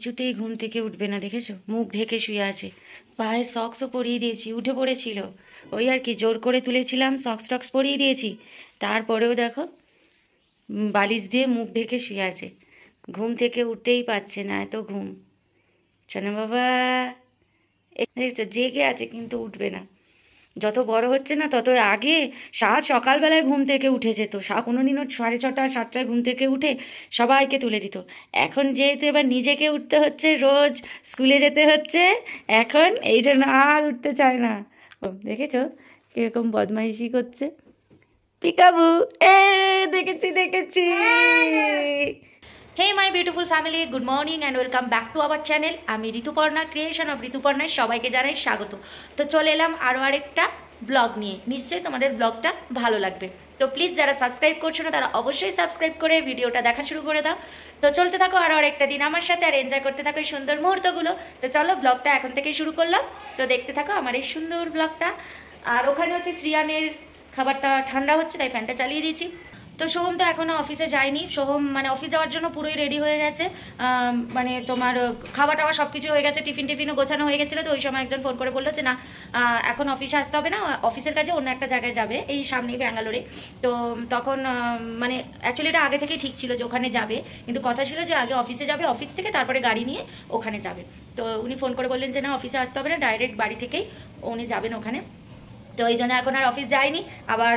কিছুতেই ঘুম থেকে উঠবে না, দেখেছো? মুখ ঢেকে শুয়ে আছে, পায়ে সক্সও পরিয়ে দিয়েছি, উঠে পড়েছিল। ওই আর কি, জোর করে তুলেছিলাম, সক্স টক্স পরিয়ে দিয়েছি, তারপরেও দেখো বালিশ দিয়ে মুখ ঢেকে শুয়ে আছে। ঘুম থেকে উঠতেই পারছে না, এত ঘুম। শোনো বাবা, দেখছো জেগে আছে কিন্তু উঠবে না। যত বড় হচ্ছে না তত আগে সকালবেলায় ঘুম থেকে উঠে যেত, কোনোদিনও 6:30 7টায় ঘুম থেকে উঠে সবাইকে তুলে দিত। এখন যেহেতু এবার নিজেকে উঠতে হচ্ছে, রোজ স্কুলে যেতে হচ্ছে, এখন এই জন্য আর উঠতে চায় না। ও দেখেছো কিরকম বদমাইশি করছে পিকাবু। এ দেখেছি দেখেছি। Hey my beautiful family, good morning and welcome back to our channel. আমি ঋতুপর্ণা, ক্রিয়েশন অফ ঋতুপর্ণায় সবাইকে জানাই স্বাগত। তো চলে এলাম আরও আরেকটা ব্লগ নিয়ে, নিশ্চয়ই তোমাদের ব্লগটা ভালো লাগবে। তো প্লিজ যারা সাবস্ক্রাইব করছো না তারা অবশ্যই সাবস্ক্রাইব করে ভিডিওটা দেখা শুরু করে দাও। তো চলতে থাকো আরও আরেকটা দিন আমার সাথে, আর এনজয় করতে থাকো এই সুন্দর মুহূর্তগুলো। তো চলো ব্লগটা এখন থেকেই শুরু করলাম। তো দেখতে থাকো আমার এই সুন্দর ব্লগটা। আর ওখানে হচ্ছে শ্রিয়ানের খাবারটা ঠান্ডা হচ্ছে, তাই ফ্যানটা চালিয়ে দিয়েছি। তো সোহম তো এখনও অফিসে যায়নি। সোহম মানে অফিস যাওয়ার জন্য পুরোই রেডি হয়ে গেছে, মানে তোমার খাওয়া টাওয়া সব কিছু হয়ে গেছে, টিফিনও গোছানো হয়ে গেছিলো। তো ওই সময় একজন ফোন করে বললো যে না, এখন অফিসে আসতে হবে না, অফিসের কাজে অন্য একটা জায়গায় যাবে, এই সামনেই ব্যাঙ্গালোরে। তো তখন মানে অ্যাকচুয়ালি এটা আগে থেকেই ঠিক ছিল যে ওখানে যাবে, কিন্তু কথা ছিল যে আগে অফিসে যাবে, অফিস থেকে তারপরে গাড়ি নিয়ে ওখানে যাবে। তো উনি ফোন করে বললেন যে না, অফিসে আসতে হবে না, ডাইরেক্ট বাড়ি থেকেই উনি যাবেন ওখানে। তো এই জন্য এখন আর অফিস যায়নি। আবার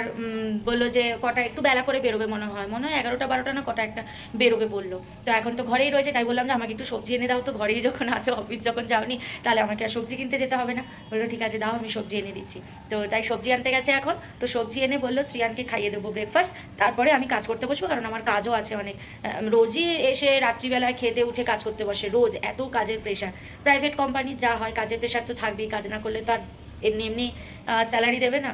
বললো যে কটা একটু বেলা করে বেরোবে, মনে হয় 11টা 12টা না কটা একটা বেরোবে বললো। তো এখন তো ঘরেই রয়েছে, তাই বললাম যে আমাকে একটু সবজি এনে দাও। তো ঘরেই যখন আছো, অফিস যখন যাওনি, তাহলে আমাকে আর সবজি কিনতে যেতে হবে না। বললো ঠিক আছে দাও, আমি সবজি এনে দিচ্ছি। তো তাই সবজি আনতে গেছে এখন। তো সবজি এনে বললো শ্রিয়ানকে খাইয়ে দেবো ব্রেকফাস্ট, তারপরে আমি কাজ করতে বসবো, কারণ আমার কাজও আছে অনেক। রোজই এসে রাত্রিবেলায় খেতে উঠে কাজ করতে বসে, রোজ এত কাজের প্রেশার। প্রাইভেট কোম্পানির যা হয়, কাজের প্রেশার তো থাকবেই, কাজ না করলে তো আর এমনি স্যালারি দেবে না।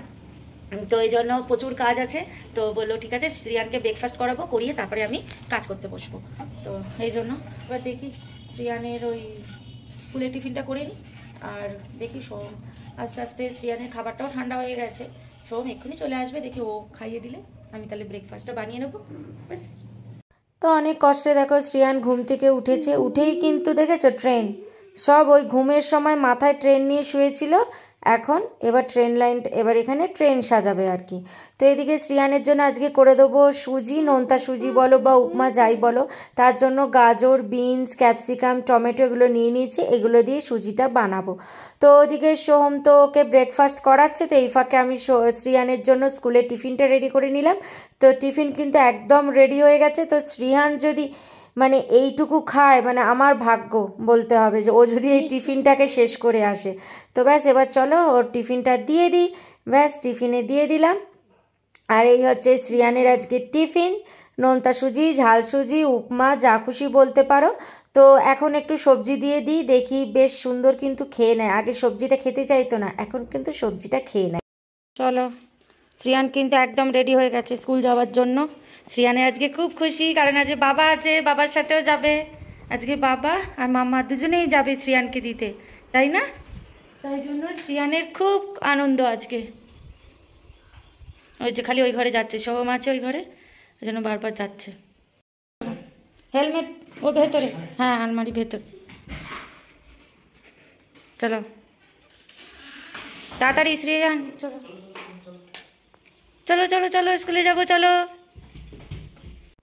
তো এই জন্য প্রচুর কাজ আছে। তো বললো ঠিক আছে, শ্রিয়ানকে ব্রেকফাস্ট করাবো, করিয়ে তারপরে আমি কাজ করতে বসবো। তো এই জন্য এবার দেখি শ্রিয়ানের ওই স্কুলের টিফিনটা করে নিই, আর দেখি সোম আস্তে আস্তে, শ্রিয়ানের খাবারটাও ঠান্ডা হয়ে গেছে, সোম এক্ষুনি চলে আসবে, দেখি ও খাইয়ে দিলে আমি তাহলে ব্রেকফাস্টটা বানিয়ে নেবো, ব্যাস। তো অনেক কষ্টে দেখো শ্রিয়ান ঘুম থেকে উঠেছে, উঠেই কিন্তু দেখেছো ট্রেন, সব ওই ঘুমের সময় মাথায় ট্রেন নিয়ে শুয়েছিল, এখন এবার ট্রেন লাইন, এবার এখানে ট্রেন সাজাবে আর কি। তো এদিকে শ্রিয়ানের জন্য আজকে করে দেবো সুজি, নোনতা সুজি বলো বা উপমা যাই বলো, তার জন্য গাজর, বিনস, ক্যাপসিকাম, টমেটো এগুলো নিয়ে নিয়েছি, এগুলো দিয়ে সুজিটা বানাবো। তো ওদিকে সোহম তো ওকে ব্রেকফাস্ট করাচ্ছে, তো এই ফাঁকে আমি শ্রিয়ানের জন্য স্কুলের টিফিনটা রেডি করে নিলাম। তো টিফিন কিন্তু একদম রেডি হয়ে গেছে। তো শ্রিয়ান যদি মানে এইটুকু খায়, মানে আমার ভাগ্য বলতে হবে, যে ও যদি এই টিফিনটাকে শেষ করে আসে। তো ব্যাস এবার চলো ওর টিফিনটা দিয়ে দিই, ব্যাস টিফিনে দিয়ে দিলাম। আর এই হচ্ছে শ্রিয়ানের আজকে টিফিন, নোনতা সুজি, ঝাল সুজি, উপমা যা খুশি বলতে পারো। তো এখন একটু সবজি দিয়ে দিই, দেখি বেশ সুন্দর কিন্তু খেয়ে নেয়, আগে সবজিটা খেতে চাইতো না, এখন কিন্তু সবজিটা খেয়ে নেয়। চলো, শ্রিয়ান কিন্তু একদম রেডি হয়ে গেছে স্কুল যাওয়ার জন্য। শ্রিয়ানের আজকে খুব খুশি, কারণ আজকে বাবা আছে, বাবার সাথেও যাবে। আজকে বাবা আর মামা দুজনেই যাবে শ্রিয়ানকে দিতে, তাই না? তাই জন্য শ্রিয়ানের খুব আনন্দ আজকে। ওই যে খালি ওই ঘরে যাচ্ছে, সোহম আছে ওই ঘরে, ওই জন্য বারবার যাচ্ছে। হেলমেট ও ভেতরে, হ্যাঁ আলমারি ভেতর। চলো তাড়াতাড়ি শ্রিয়ান, চলো চলো চলো চলো স্কুলে যাবো, চলো।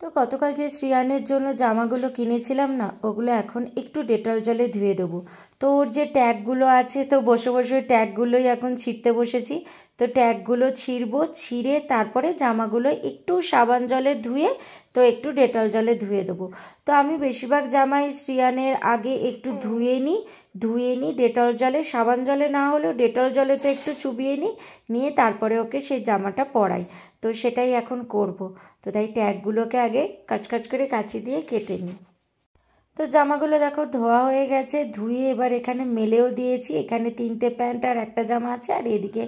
তো গতকাল যে শ্রিয়ানের জন্য জামাগুলো কিনেছিলাম না, ওগুলো এখন একটু ডেটল জলে ধুয়ে দেবো। তো ওর যে ট্যাগগুলো আছে, তো বসে বসে ট্যাগগুলোই এখন ছিঁড়তে বসেছি। তো ট্যাগগুলো ছিঁড়বো, ছিঁড়ে তারপরে জামাগুলো একটু সাবান জলে ধুয়ে, তো একটু ডেটল জলে ধুয়ে দেবো। তো আমি বেশিরভাগ জামাই শ্রিয়ানের আগে একটু ধুয়ে নিই ডেটল জলে, সাবান জলে না হলেও ডেটল জলে তো একটু চুবিয়ে নিয়ে তারপরে ওকে সেই জামাটা পরাই। তো সেটাই এখন করব। তো তাই ট্যাগগুলোকে আগে কাচকাচ করে কাচি দিয়ে কেটে নিই। তো জামাগুলো দেখো ধোয়া হয়ে গেছে, ধুয়ে এবার এখানে মেলেও দিয়েছি। এখানে 3টে প্যান্ট আর একটা জামা আছে, আর এদিকে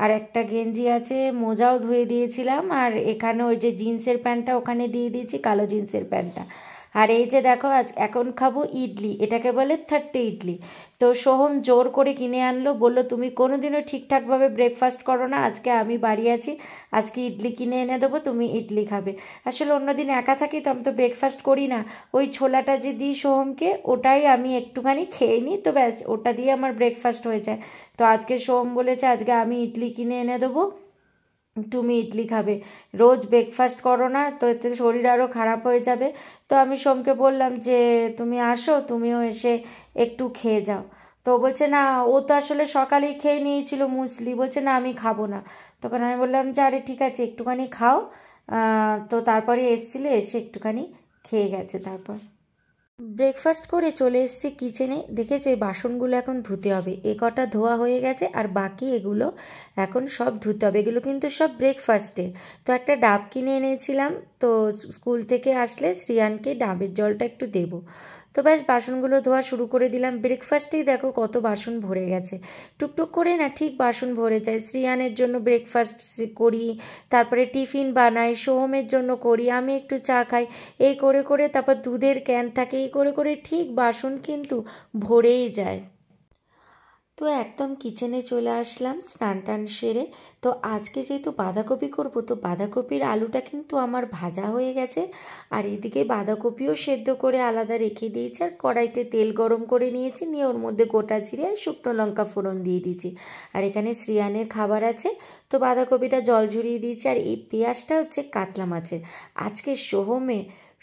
আর একটা গেঞ্জি আছে, মোজাও ধুয়ে দিয়েছিলাম। আর এখানে ওই যে জিন্সের প্যান্টটা ওখানে দিয়ে দিয়েছি, কালো জিন্সের প্যান্টটা। আর এই যে দেখো আজ এখন খাবো ইডলি, এটাকে বলে 30 ইডলি। তো সোহম জোর করে কিনে আনলো, বললো তুমি কোনোদিনও ঠিকঠাকভাবে ব্রেকফাস্ট করো না, আজকে আমি বাড়ি আছি, আজকে ইডলি কিনে এনে দেবো, তুমি ইডলি খাবে। আসলে অন্যদিন একা থাকি তো আমি তো ব্রেকফাস্ট করি না, ওই ছোলাটা যে দিই সোহমকে ওটাই আমি একটুখানি খেয়ে নিই, তো ব্যাস ওটা দিয়ে আমার ব্রেকফাস্ট হয়ে যায়। তো আজকে সোহম বলেছে আজকে আমি ইডলি কিনে এনে দেবো, তুমি ইডলি খাবে, রোজ ব্রেকফাস্ট করো না তো এতে শরীর আরও খারাপ হয়ে যাবে। তো আমি সোমকে বললাম যে তুমি আসো, তুমিও এসে একটু খেয়ে যাও। তো বলছে না, ও তো আসলে সকালেই খেয়ে নিয়েছিল মুসলি, বলছে না আমি খাবো না। তখন আমি বললাম যে আরে ঠিক আছে একটুখানি খাও। তো তারপরে এসেছিলো, এসে একটুখানি খেয়ে গেছে। তারপর ব্রেকফাস্ট করে চলে এসেছি কিচেনে, দেখেছি এই বাসনগুলো এখন ধুতে হবে, এ কটা ধোয়া হয়ে গেছে আর বাকি এগুলো এখন সব ধুতে হবে, এগুলো কিন্তু সব ব্রেকফাস্টে। তো একটা ডাব কিনে এনেছিলাম, তো স্কুল থেকে আসলে শ্রিয়ানকে ডাবের জলটা একটু দেবো। তো ব্যাস বাসনগুলো ধোয়া শুরু করে দিলাম, ব্রেকফাস্টেই দেখো কত বাসন ভরে গেছে, টুকটুক করে না ঠিক বাসন ভরে যায়। শ্রিয়ানের জন্য ব্রেকফাস্ট করি, তারপরে টিফিন বানাই, সোহমের জন্য করি, আমি একটু চা খাই, এই করে করে তারপর দুধের ক্যান থাকে, এই করে করে ঠিক বাসন কিন্তু ভরেই যায়। তো একদম কিচেনে চলে আসলাম স্নান টান সেরে। তো আজকে যেহেতু বাঁধাকপি করব, তো বাঁধাকপির আলুটা কিন্তু আমার ভাজা হয়ে গেছে, আর এদিকে বাঁধাকপিও সেদ্ধ করে আলাদা রেখে দিয়েছি, আর কড়াইতে তেল গরম করে নিয়েছি, নিয়ে ওর মধ্যে গোটা জিরে আর শুকনো লঙ্কা ফোড়ন দিয়ে দিয়েছি। আর এখানে শ্রিয়ানের খাবার আছে, তো বাঁধাকপিটা জল ঝরিয়ে দিয়েছি। আর এই পেঁয়াজটা হচ্ছে কাতলা মাছের, আজকে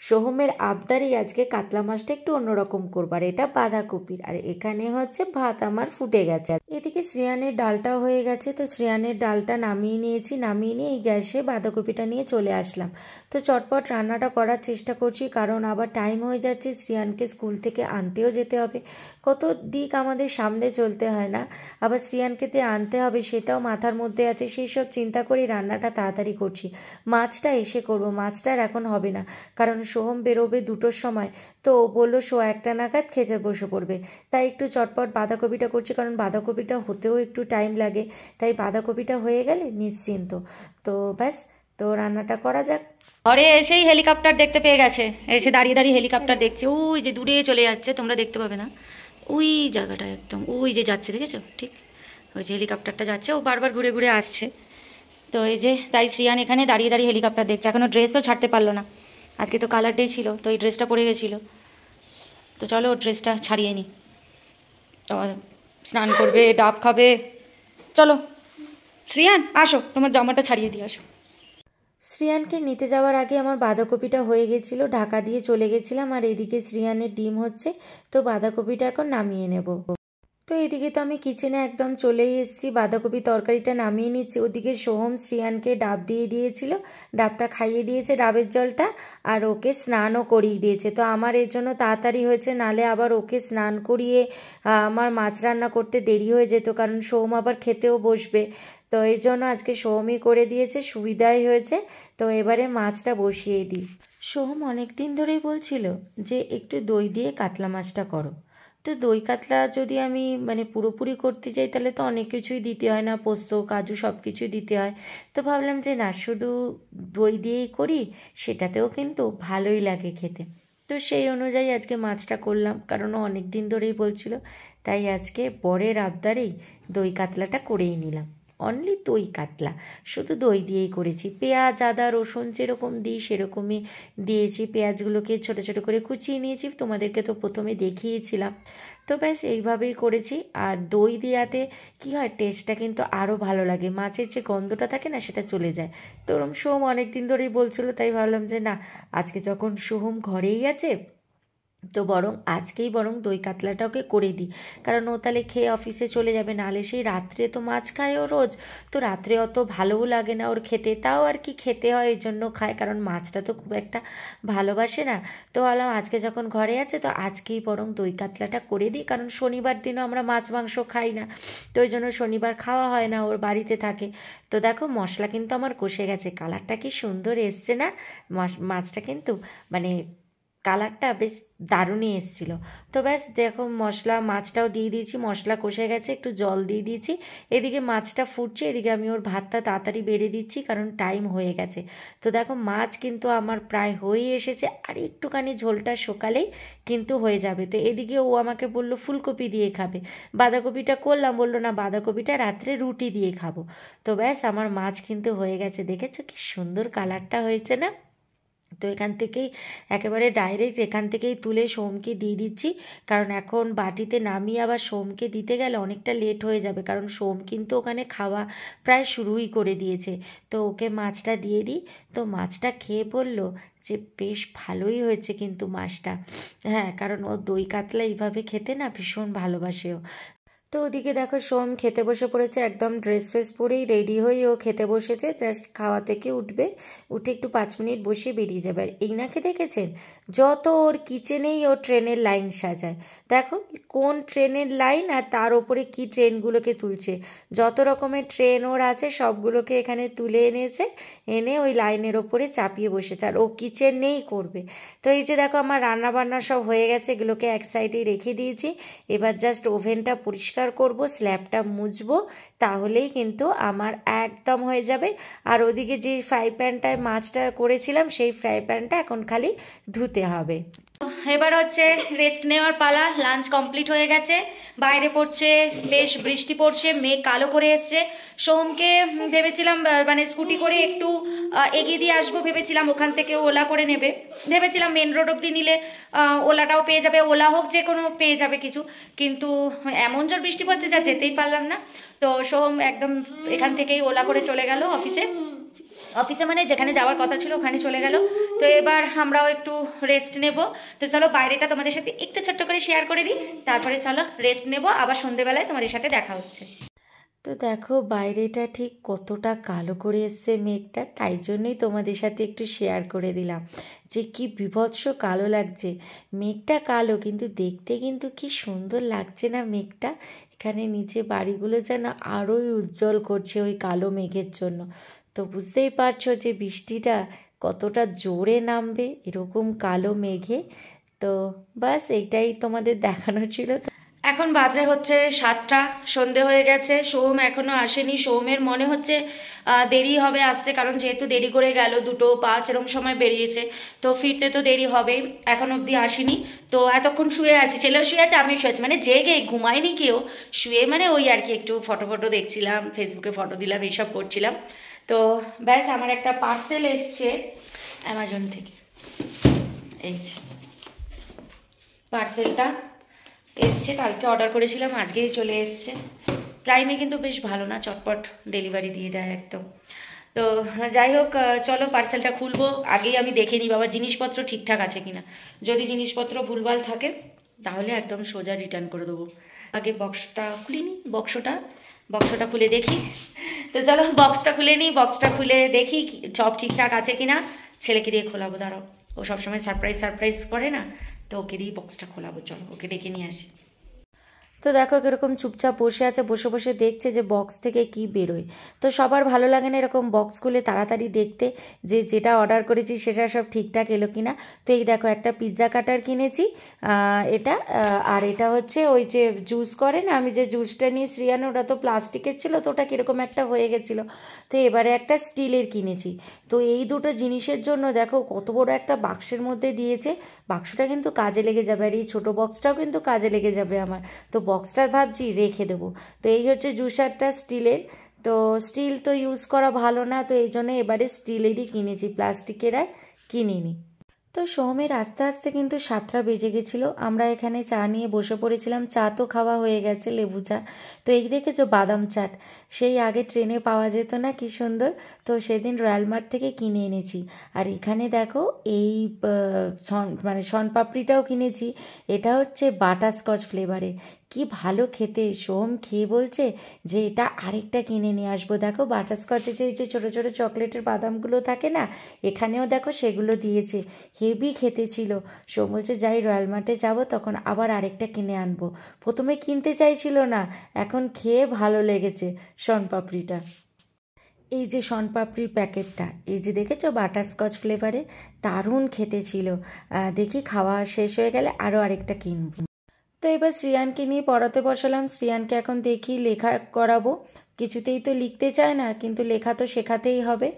সোহমের আবদারেই আজকে কাতলা মাছটা একটু অন্যরকম করবার, এটা বাঁধাকপির। আর এখানে হচ্ছে ভাত আমার ফুটে গেছে, এদিকে শ্রেয়ানের ডালটাও হয়ে গেছে। তো শ্রেয়ানের ডালটা নামিয়ে নিয়েছি, নামিয়ে নিয়ে এই গ্যাসে বাঁধাকপিটা নিয়ে চলে আসলাম। তো চটপট রান্নাটা করার চেষ্টা করছি, কারণ আবার টাইম হয়ে যাচ্ছে, শ্রেয়ানকে স্কুল থেকে আনতেও যেতে হবে, কত দিক আমাদের সামনে চলতে হয় না, আবার শ্রেয়ানকে আনতে হবে সেটাও মাথার মধ্যে আছে, সেই সব চিন্তা করে রান্নাটা তাড়াতাড়ি করছি। মাছটা এসে করবো, মাছটা আর এখন হবে না, কারণ সোহম বেরোবে 2টোর সময়, তো ও বললো 1:15 নাগাদ খেতে বসে পড়বে, তাই একটু চটপট বাঁধাকপিটা করছি, কারণ বাঁধাকপিটা হতেও একটু টাইম লাগে, তাই বাঁধাকপিটা হয়ে গেলে নিশ্চিন্ত। তো ব্যাস, তো রান্নাটা করা যাক। ঘরে এসেই হেলিকপ্টার দেখতে পেয়ে গেছে, এসে দাঁড়িয়ে দাঁড়িয়ে হেলিকপ্টার দেখছে, ওই যে দূরে চলে যাচ্ছে, তোমরা দেখতে পাবে না, ওই জায়গাটা একদম ওই যে যাচ্ছে, দেখেছো ঠিক ওই যে হেলিকপ্টারটা যাচ্ছে, ও বারবার ঘুরে ঘুরে আসছে। তো এই যে তাই শ্রিয়ান এখানে দাঁড়িয়ে দাঁড়িয়ে হেলিকপ্টার দেখছে, এখনও ড্রেসও ছাড়তে পারলো না, আজকে তো কালার ডে ছিল, তো এই ড্রেসটা পরে গেছিলো। তো চলো ওর ড্রেসটা ছাড়িয়ে নিই, তোমার স্নান করবে, ডাব খাবে, চলো শ্রিয়ান আসো তোমার জামাটা ছাড়িয়ে দিয়ে আসো। শ্রিয়ানকে নিতে যাওয়ার আগে আমার বাঁধাকপিটা হয়ে গেছিলো, ঢাকা দিয়ে চলে গেছিলাম, আর এদিকে শ্রিয়ানের ডিম হচ্ছে, তো বাঁধাকপিটা এখন নামিয়ে নেব। তো এদিকে তো আমি কিচেনে একদম চলেই এসেছি, বাঁধাকপি তরকারিটা নামিয়ে নিচ্ছি, ওদিকে সোহম শ্রিয়ানকে ডাব দিয়ে দিয়েছিল, ডাবটা খাইয়ে দিয়েছে ডাবের জলটা, আর ওকে স্নানও করিয়ে দিয়েছে। তো আমার এর জন্য তাড়াতাড়ি হয়েছে, নালে আবার ওকে স্নান করিয়ে আমার মাছ রান্না করতে দেরি হয়ে যেত, কারণ সোহম আবার খেতেও বসবে, তো এই জন্য আজকে সোহমই করে দিয়েছে, সুবিধাই হয়েছে। তো এবারে মাছটা বসিয়ে দিই। সোহম অনেক দিন ধরেই বলছিল যে একটু দই দিয়ে কাতলা মাছটা করো, তো দই কাতলা যদি আমি মানে পুরোপুরি করতে চাই তাহলে তো অনেক কিছুই দিতে হয়, না পোস্ত কাজু সব কিছুই দিতে হয়, তো ভাবলাম যে না শুধু দই দিয়েই করি, সেটাতেও কিন্তু ভালোই লাগে খেতে। তো সেই অনুযায়ী আজকে মাছটা করলাম, কারণ ও অনেক দিন ধরেই বলছিল, তাই আজকে বরের আবদারেই দই কাতলাটা করেই নিলাম। অনলি দই কাতলা, শুধু দই দিয়েই করেছি, পেঁয়াজ আদা রসুন যেরকম দিই সেরকমই দিয়েছি, পেঁয়াজগুলোকে ছোটো ছোটো করে কুচিয়ে নিয়েছি, তোমাদেরকে তো প্রথমে দেখিয়েছিলাম। তো ব্যাস এইভাবেই করেছি, আর দই দেওয়াতে কী হয় টেস্টটা কিন্তু আরও ভালো লাগে, মাছের যে গন্ধটা থাকে না সেটা চলে যায়। তো ওরম সোহম অনেক দিন ধরেই বলছিলো, তাই ভাবলাম যে না আজকে যখন সোহম ঘরেই আছে, তো আজকেই দই কাতলাটা ওকে করে দিই, কারণ ও তাহলে খেয়ে অফিসে চলে যাবে, নাহলে সেই রাত্রে তো মাছ খায় ও রোজ, তো রাত্রে অত ভালোও লাগে না ওর খেতে, তাও আর কি খেতে হয় এই জন্য খায়, কারণ মাছটা তো খুব একটা ভালোবাসে না। তো ভাবলাম আজকে যখন ঘরে আছে তো আজকেই দই কাতলাটা করে দিই, কারণ শনিবার দিনও আমরা মাছ মাংস খাই না, তো ওই জন্য শনিবার খাওয়া হয় না, ওর বাড়িতে থাকে। তো দেখো মশলা কিন্তু আমার কষে গেছে, কালারটা কি সুন্দর এসছে না, মাছটা কিন্তু মানে কালারটা বেশ দারুণই এসেছিলো। তো ব্যাস দেখো মশলা মাছটাও দিয়ে দিয়েছি, মশলা কষে গেছে, একটু জল দিয়ে দিয়েছি, এদিকে মাছটা ফুটছে, এদিকে আমি ওর ভাতটা তাড়াতাড়ি বেড়ে দিচ্ছি কারণ টাইম হয়ে গেছে। তো দেখো মাছ কিন্তু আমার প্রায় হয়ে এসেছে, আর একটুখানি ঝোলটা শুকালেই কিন্তু হয়ে যাবে। তো এদিকে ও আমাকে বলল ফুলকপি দিয়ে খাবে, বাঁধাকপিটা করলাম, বললো না বাঁধাকপিটা রাত্রে রুটি দিয়ে খাবো। তো ব্যাস আমার মাছ কিন্তু হয়ে গেছে, দেখেছো কি সুন্দর কালারটা হয়েছে না? তো এখান থেকেই একেবারে ডাইরেক্ট এখান থেকেই তুলে সোমকে দিয়ে দিচ্ছি, কারণ এখন বাটিতে নামিয়ে আবার সোমকে দিতে গেলে অনেকটা লেট হয়ে যাবে, কারণ সোম কিন্তু ওখানে খাওয়া প্রায় শুরুই করে দিয়েছে। তো ওকে মাছটা দিয়ে দিই। তো মাছটা খেয়ে বললো যে বেশ ভালোই হয়েছে কিন্তু মাছটা। হ্যাঁ, কারণ ও দই কাতলা এইভাবে খেতে না ভীষণ ভালোবাসেও। তো ওদিকে দেখো সোম খেতে বসে পড়েছে, একদম ড্রেস ফ্রেস পরেই রেডি হয়ে ও খেতে বসেছে, জাস্ট খাওয়া থেকে উঠবে, উঠে একটু 5 মিনিট বসে বেরিয়ে যাবে। আর এই নাকে দেখেছেন যত ওর কিচেনেই ও ট্রেনের লাইন সাজায়, দেখো কোন ট্রেনের লাইন আর তার ওপরে কি ট্রেনগুলোকে তুলছে, যত রকমের ট্রেন ওর আছে সবগুলোকে এখানে তুলে এনেছে, এনে ওই লাইনের ওপরে চাপিয়ে বসেছে, আর ও কিচেনেই করবে। তো এই যে দেখো আমার রান্না বান্না সব হয়ে গেছে, এগুলোকে এক সাইডে রেখে দিয়েছি, এবার জাস্ট ওভেনটা পরিষ্কার করব, স্ল্যাবটা মুছবো, তাহলেই কিন্তু আমার একদম হয়ে যাবে। আর ওদিকে যে ফ্রাই প্যানটায় মাছটা করেছিলাম সেই ফ্রাই প্যানটা এখন খালি ধুতে হবে। এবার হচ্ছে রেস্ট নেওয়ার পালা। লাঞ্চ কমপ্লিট হয়ে গেছে, বাইরে পড়ছে বেশ বৃষ্টি পড়ছে, মেঘ কালো করে এসছে। সোমকে ভেবেছিলাম মানে স্কুটি করে একটু এগিয়ে দিয়ে আসবো ভেবেছিলাম, ওখান থেকে ওলা করে নেবে ভেবেছিলাম, মেন রোড অব্দি নিলে ওলাটাও পেয়ে যাবে, ওলা হোক যে কোনো পেয়ে যাবে কিছু, কিন্তু এমন জোর বৃষ্টি পড়ছে যা যেতেই পারলাম না। তো সোম একদম এখান থেকেই ওলা করে চলে গেল অফিসে, মানে যেখানে যাওয়ার কথা ছিল ওখানে চলে গেল। তো এবার আমরাও একটু রেস্ট নেব। তো চলো বাইরেটা তোমাদের সাথে একটু ছোট্ট করে শেয়ার করে দিই, তারপরে চলো রেস্ট নেব, আবার সন্ধেবেলায় তোমাদের সাথে দেখা হচ্ছে। তো দেখো বাইরেটা ঠিক কতটা কালো করে এসছে মেঘটা, তাই জন্যই তোমাদের সাথে একটু শেয়ার করে দিলাম যে কি বীভৎস কালো লাগছে। মেঘটা কালো কিন্তু দেখতে কিন্তু কি সুন্দর লাগছে না মেঘটা, এখানে নিচে বাড়িগুলো যেন আরোই উজ্জ্বল করছে ওই কালো মেঘের জন্য। তো বুঝতেই পারছো যে বৃষ্টিটা কতটা জোরে নামবে এরকম কালো মেঘে। তো বাস এইটাই তোমাদের দেখানো ছিল। এখন বাজে হচ্ছে 7টা, সন্ধে হয়ে গেছে, সোম এখনো আসেনি। সোমের মনে হচ্ছে দেরি হবে আসতে, কারণ যেহেতু দেরি করে গেল 2:05 এরকম সময় বেরিয়েছে, তো ফিরতে তো দেরি হবে, এখন অবধি আসেনি। তো এতক্ষণ শুয়ে আছি, ছেলেও শুয়ে আছে, আমি শুয়ে আছি, মানে জেগে ঘুমাইনি কেউ, শুয়ে মানে ওই আর কি একটু ফটো দেখছিলাম, ফেসবুকে ফটো দিলাম, এইসব করছিলাম। তো ব্যাস আমার একটা পার্সেল এসছে অ্যামাজন থেকে, এই পার্সেলটা এসছে, কালকে অর্ডার করেছিলাম আজকেই চলে এসছে। প্রাইমে কিন্তু বেশ ভালো না, চটপট ডেলিভারি দিয়ে দেয় একদম। তো যাই হোক চলো পার্সেলটা খুলবো, আগেই আমি দেখে নিই বাবা জিনিসপত্র ঠিকঠাক আছে কিনা, যদি জিনিসপত্র ভুলভাল থাকে তাহলে একদম সোজা রিটার্ন করে দেবো। আগে বক্সটা খুলিনি, বক্সটা খুলে দেখি। তো চলো বক্সটা খুলে নিই, বক্সটা খুলে দেখি সব ঠিকঠাক আছে কিনা, ছেলেকে দিয়ে খোলাবো, দাঁড়াও, ও সবসময় সারপ্রাইজ করে না, তো ওকে দিয়ে বক্সটা খোলাবো, চলো ওকে ডেকে নিয়ে আসি। তো দেখো কীরকম চুপচাপ বসে আছে, বসে বসে দেখছে যে বক্স থেকে কি বেরোয়। তো সবার ভালো লাগে না এরকম বক্স খুলে তাড়াতাড়ি দেখতে যে যেটা অর্ডার করেছি সেটা সব ঠিকঠাক এলো কিনা। তো এই দেখো একটা পিৎজা কাটার কিনেছি, এটা আর এটা হচ্ছে ওই যে জুস করে না, আমি যে জুসটা নিয়ে শ্রিয়ানো ওটা তো প্লাস্টিকের ছিল, তো ওটা কীরকম একটা হয়ে গেছিলো, তো এবারে একটা স্টিলের কিনেছি। তো এই দুটো জিনিসের জন্য দেখো কত বড় একটা বাক্সের মধ্যে দিয়েছে, বাক্সটা কিন্তু কাজে লেগে যাবে, আর এই ছোটো বক্সটাও কিন্তু কাজে লেগে যাবে আমার। তো বক্সটা ভাবছি রেখে দেবো। তো এই হচ্ছে জুসারটা স্টিলের, তো স্টিল তো ইউজ করা ভালো না, তো এই জন্য এবারে স্টিলেরই কিনেছি, প্লাস্টিকের আর কিনিনি। তো সোমের আস্তে আস্তে কিন্তু 7টা বেজে গেছিলো, আমরা এখানে চা নিয়ে বসে পড়েছিলাম, চা তো খাওয়া হয়ে গেছে, লেবু চা। তো এই দেখেছো বাদাম চাট, সেই আগে ট্রেনে পাওয়া যেত না, কি সুন্দর, তো সেদিন রয়্যাল মার্ট থেকে কিনে এনেছি। আর এখানে দেখো এই মানে শনপাপড়িটাও কিনেছি, এটা হচ্ছে বাটারস্কচ ফ্লেভারে, কি ভালো খেতে। সোম খেয়ে বলছে যে এটা আরেকটা কিনে নিয়ে আসবো। দেখো বাটারস্কচে যে এই যে ছোটো ছোটো চকলেটের বাদামগুলো থাকে না, এখানেও দেখো সেগুলো দিয়েছে, হেভি খেতে ছিল। সোম বলছে যাই রয়্যাল মার্টে যাবো তখন আবার আরেকটা কিনে আনবো। প্রথমে কিনতে চাইছিল না, এখন খেয়ে ভালো লেগেছে শনপাপড়িটা। এই যে শনপাপড়ির প্যাকেটটা, এই যে দেখেছো বাটারস্কচ ফ্লেভারে, দারুণ খেতে ছিল। দেখি খাওয়া শেষ হয়ে গেলে আরও আরেকটা কিনব। তো এবার শ্রিয়ানকে নিয়ে পড়াতে বসালাম। শ্রিয়ানকে এখন দেখি লেখা করাবো, কিছুতেই তো লিখতে চায় না, কিন্তু লেখা তো শেখাতেই হবে।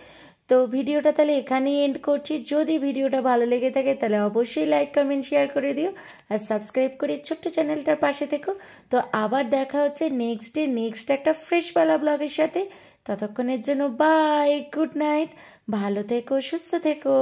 তো ভিডিওটা তাহলে এখানেই এন্ড করছি। যদি ভিডিওটা ভালো লেগে থাকে তাহলে অবশ্যই লাইক কমেন্ট শেয়ার করে দিও, আর সাবস্ক্রাইব করে ছোট্ট চ্যানেলটার পাশে থেকো। তো আবার দেখা হচ্ছে নেক্সট ডে নেক্সট একটা ফ্রেশওয়ালা ব্লগের সাথে। ততক্ষণের জন্য বাই, গুড নাইট, ভালো থেকো, সুস্থ থেকো।